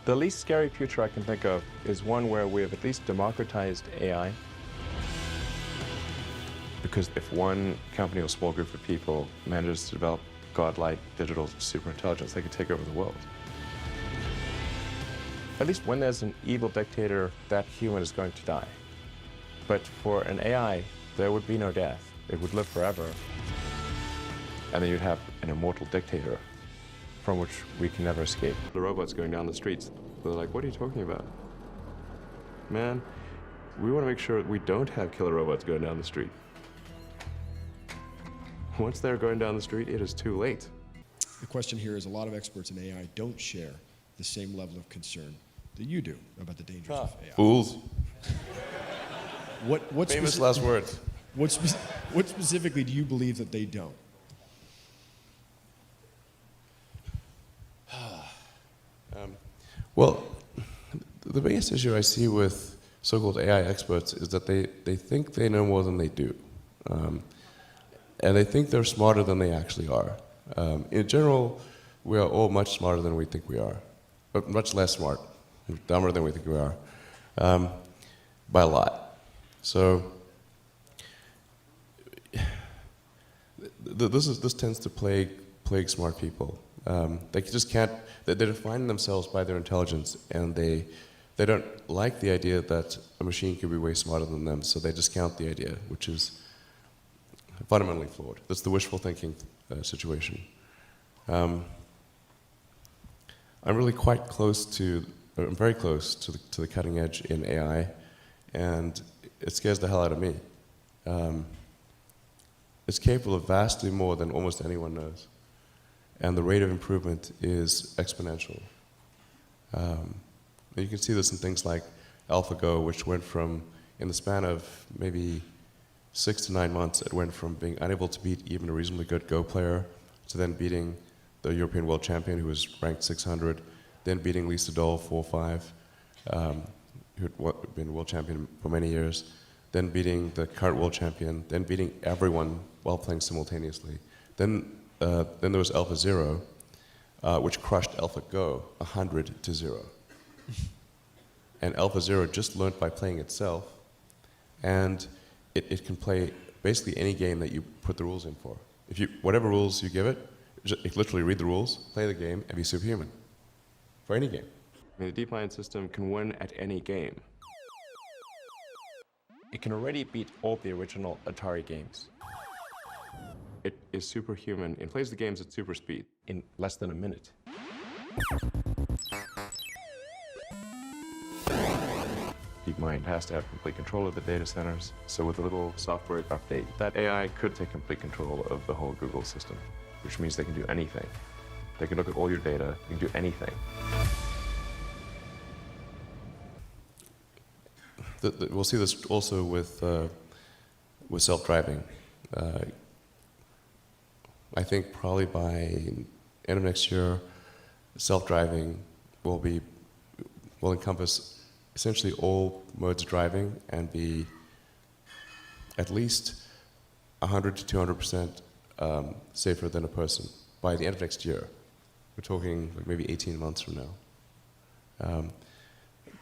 The least scary future I can think of is one where we have at least democratized AI. Because if one company or small group of people manages to develop godlike digital superintelligence, they could take over the world. At least when there's an evil dictator, that human is going to die. But for an AI, there would be no death. It would live forever. And then you'd have an immortal dictator from which we can never escape. The robots going down the streets, they're like, what are you talking about? Man, we want to make sure we don't have killer robots going down the street. Once they're going down the street, it is too late. The question here is a lot of experts in AI don't share the same level of concern that you do about the dangers of AI. Fools. What Famous last words. What specifically do you believe that they don't? Well, the biggest issue I see with so-called AI experts is that they think they know more than they do. And they think they're smarter than they actually are. In general, we are all much smarter than we think we are, but much less smart, dumber than we think we are, by a lot. So this tends to plague smart people. They just can't. They define themselves by their intelligence, and they don't like the idea that a machine could be way smarter than them. So they discount the idea, which is fundamentally flawed. That's the wishful thinking situation. I'm really quite close to, I'm very close to the cutting edge in AI, and it scares the hell out of me. It's capable of vastly more than almost anyone knows, and the rate of improvement is exponential. You can see this in things like AlphaGo, which went from, in the span of maybe 6 to 9 months, it went from being unable to beat even a reasonably good Go player to then beating the European world champion, who was ranked 600, then beating Lisa Dole 4-5, who had been world champion for many years, then beating the current world champion, then beating everyone while playing simultaneously. Then there was AlphaZero, which crushed AlphaGo 100-0. And AlphaZero just learned by playing itself, and it can play basically any game that you put the rules in for. Whatever rules you give it, it literally read the rules, play the game, and be superhuman. For any game. I mean, the deep mind system can win at any game. It can already beat all the original Atari games. It is superhuman. It plays the games at super speed in less than a minute. DeepMind has to have complete control of the data centers. So with a little software update, that AI could take complete control of the whole Google system, which means they can do anything. They can look at all your data, they can do anything. We'll see this also with self-driving. I think probably by end of next year, self-driving will encompass essentially all modes of driving and be at least 100 to 200% safer than a person by the end of next year. We're talking like maybe 18 months from now.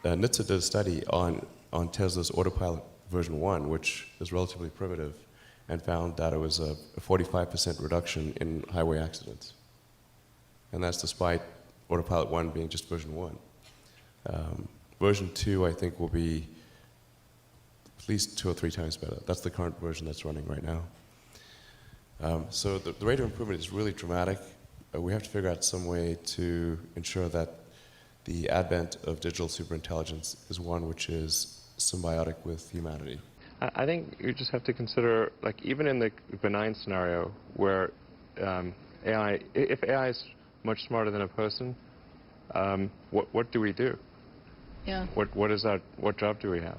NHTSA did a study on Tesla's Autopilot version 1, which is relatively primitive, and found that it was a 45% reduction in highway accidents. And that's despite Autopilot 1 being just version 1. Version 2, I think, will be at least 2 or 3 times better. That's the current version that's running right now. So the rate of improvement is really dramatic. We have to figure out some way to ensure that the advent of digital superintelligence is one which is symbiotic with humanity. I think you just have to consider, like, even in the benign scenario where if AI is much smarter than a person, what do we do? Yeah. What job do we have?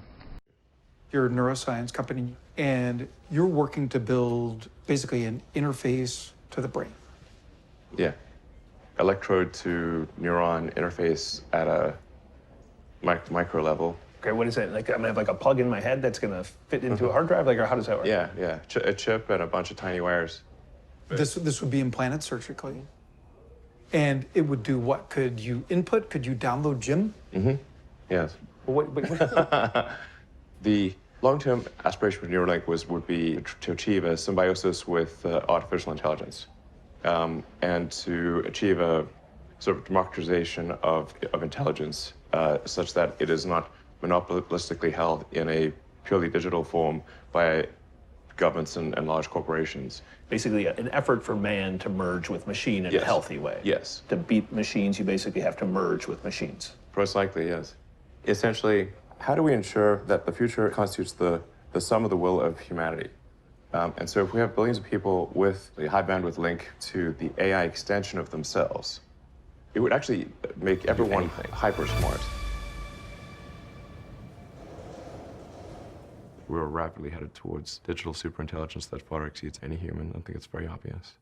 You're a neuroscience company, and you're working to build basically an interface to the brain. Yeah. Electrode to neuron interface at a micro level. Okay, what is it? Like, I'm gonna have like a plug in my head that's gonna fit into a hard drive? Like, or how does that work? Yeah. A chip and a bunch of tiny wires. This would be implanted surgically, And it would do what? Could you input? Could you download Jim? Yes. What The long-term aspiration for Neuralink would be to achieve a symbiosis with artificial intelligence, and to achieve a sort of democratization of intelligence, such that it is not monopolistically held in a purely digital form by governments and large corporations. basically an effort for man to merge with machine in Yes. a healthy way. Yes. To beat machines, you basically have to merge with machines. Most likely, yes. Essentially, how do we ensure that the future constitutes the sum of the will of humanity? And so if we have billions of people with a high bandwidth link to the AI extension of themselves, it would actually make everyone hyper smart. We're rapidly headed towards digital superintelligence that far exceeds any human. I think it's very obvious.